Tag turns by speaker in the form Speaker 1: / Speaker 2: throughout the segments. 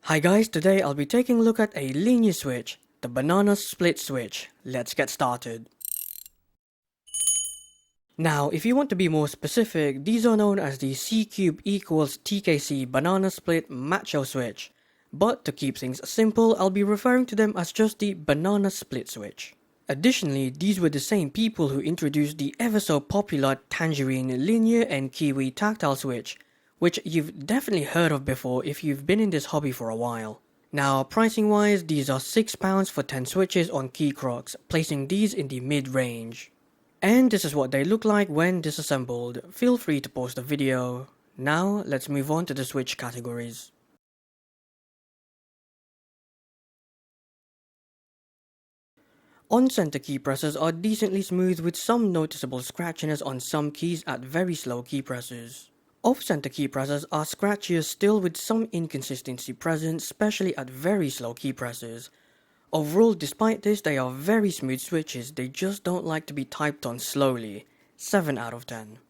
Speaker 1: Hi guys, today I'll be taking a look at a linear switch, the banana split switch. Let's get started. Now, if you want to be more specific, these are known as the C cube equals TKC banana split Macho switch. But to keep things simple, I'll be referring to them as just the banana split switch. Additionally, these were the same people who introduced the ever so popular tangerine linear and kiwi tactile switch, which you've definitely heard of before if you've been in this hobby for a while. Now, pricing wise, these are £6 for 10 switches on Keycaps, placing these in the mid-range. And this is what they look like when disassembled. Feel free to pause the video. Now, let's move on to the switch categories. On-center key presses are decently smooth with some noticeable scratchiness on some keys at very slow key presses. Off-center key presses are scratchier still with some inconsistency present, especially at very slow key presses. Overall, despite this, they are very smooth switches, they just don't like to be typed on slowly. 7 out of 10.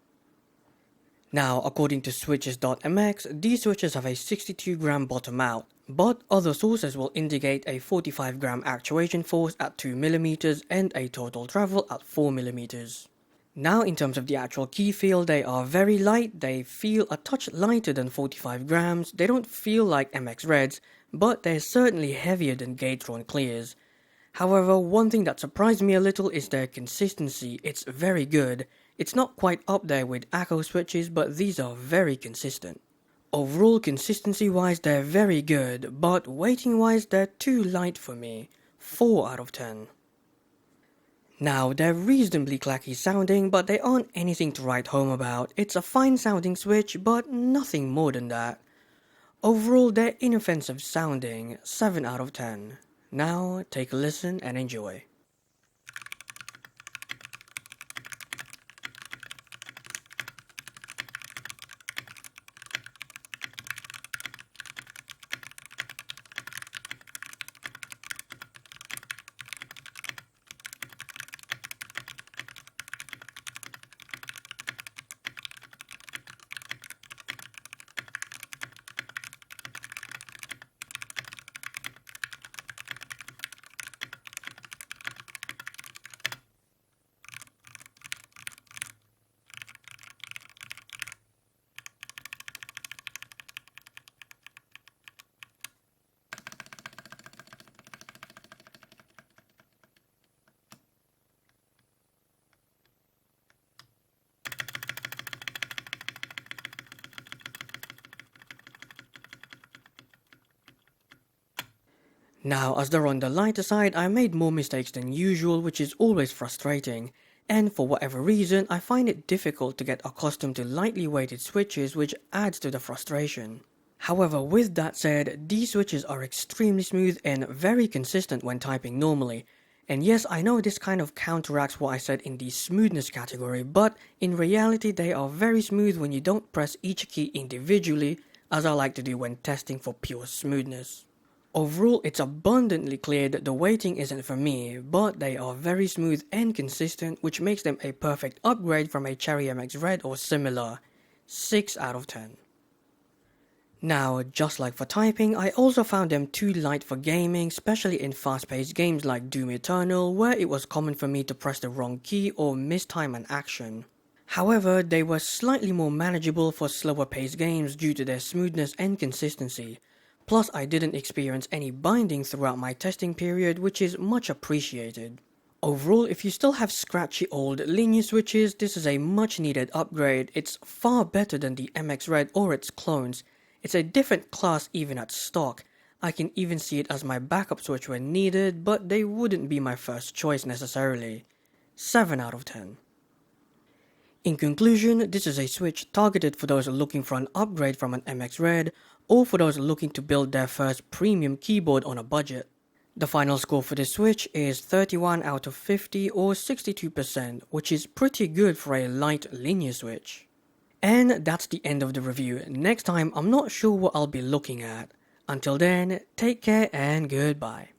Speaker 1: Now, according to switches.mx, these switches have a 62-gram bottom out, but other sources will indicate a 45-gram actuation force at 2mm and a total travel at 4mm. Now, in terms of the actual key feel, they are very light, they feel a touch lighter than 45 grams, they don't feel like MX Reds, but they're certainly heavier than Gatron Clears. However, one thing that surprised me a little is their consistency. It's very good. It's not quite up there with Acco switches, but these are very consistent. Overall, consistency wise they're very good, but weighting wise they're too light for me. 4 out of 10. Now, they're reasonably clacky sounding, but they aren't anything to write home about. It's a fine sounding switch, but nothing more than that. Overall, they're inoffensive sounding, 7 out of 10. Now, take a listen and enjoy. Now, as they're on the lighter side, I made more mistakes than usual, which is always frustrating, and for whatever reason, I find it difficult to get accustomed to lightly weighted switches, which adds to the frustration. However, with that said, these switches are extremely smooth and very consistent when typing normally. And yes, I know this kind of counteracts what I said in the smoothness category, but in reality they are very smooth when you don't press each key individually, as I like to do when testing for pure smoothness. Overall, it's abundantly clear that the weighting isn't for me, but they are very smooth and consistent, which makes them a perfect upgrade from a Cherry MX Red or similar. 6 out of 10. Now, just like for typing, I also found them too light for gaming, especially in fast-paced games like Doom Eternal, where it was common for me to press the wrong key or miss time an action. However, they were slightly more manageable for slower-paced games due to their smoothness and consistency. Plus, I didn't experience any binding throughout my testing period, which is much appreciated. Overall, if you still have scratchy old linear switches, this is a much needed upgrade. It's far better than the MX Red or its clones. It's a different class even at stock. I can even see it as my backup switch when needed, but they wouldn't be my first choice necessarily. 7 out of 10. In conclusion, this is a switch targeted for those looking for an upgrade from an MX Red, or for those looking to build their first premium keyboard on a budget. The final score for this switch is 31 out of 50 or 62%, which is pretty good for a light linear switch. And that's the end of the review. Next time I'm not sure what I'll be looking at. Until then, take care and goodbye.